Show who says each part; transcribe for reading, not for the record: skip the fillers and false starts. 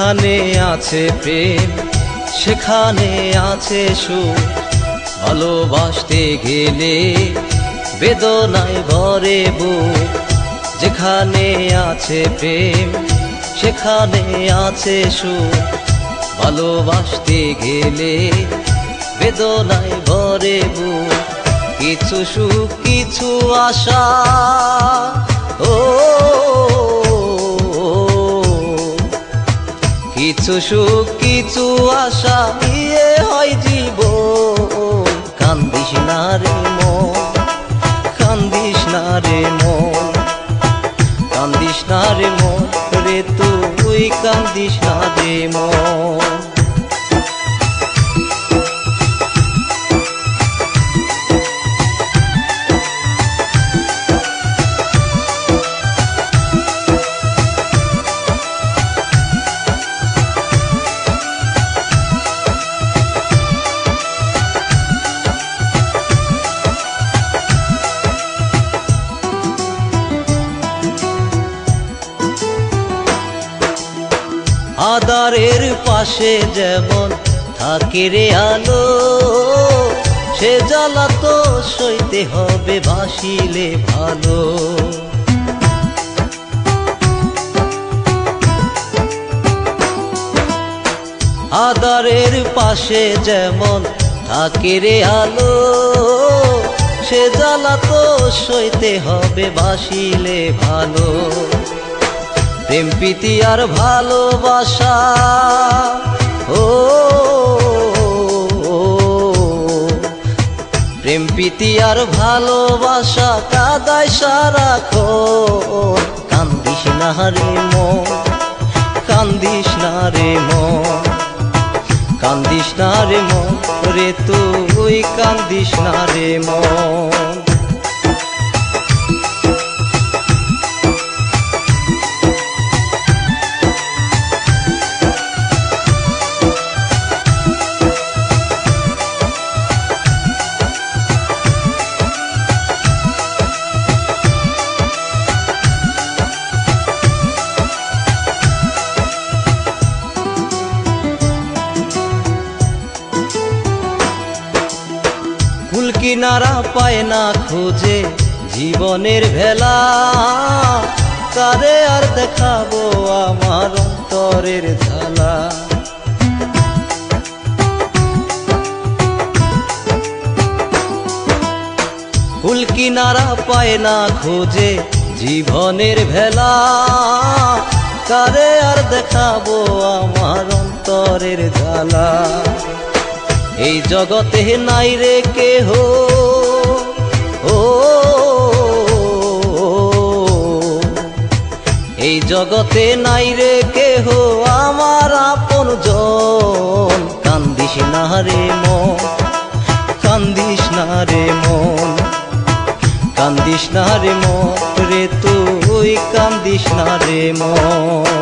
Speaker 1: যেখানে আছে প্রেম সেখানে আছে সুখ। ভালোবাসতে গেলে বেদনায় ভরে বুক। যেখানে আছে প্রেম সেখানে আছে সুখ। ভালোবাসতে গেলে বেদনায় ভরে বুক। কিছু সুখ কিছু আশা, ও কিছু সুখ কিছু আশা নিয়ে হয় জীবন। কান্দিস না রে মন, কান্দিস না রে মন, কান্দিস না রে মন রে তুই কান্দিস না রে মন। আধারের পাশে যেমন থাকে রে আলো, সে জ্বালা তো সইতে হবে বাসিলে ভালো। আধারের পাশে যেমন থাকে রে আলো, সে জ্বালা তো সইতে হবে বাসিলে ভালো। প্রেম প্রীতি আর ভালোবাসা, ও প্রেম প্রীতি আর ভালোবাসা কাদায় সারাক্ষণ। কান্দিস না রে মন, কান্দিস না রে মন, কান্দিস না রে মন রে তুই কান্দিস না রে মন। কুল কিনারা পায় না খুঁজে জীবনের ভেলা, কারে আর দেখাবো আমার অন্তরের ঝালা। কুল কিনারা পায় না খুঁজে জীবনের ভেলা, কারে আর দেখাবো আমার অন্তরের ঝালা। এই জগতে নাই রে কেহ, ও এই জগতে নাই রে কেহ আমার আপন জন। কান্দিস না রে মন, কান্দিস না রে মন, কান্দিস না রে মন রে তুই কান্দিস না রে মন।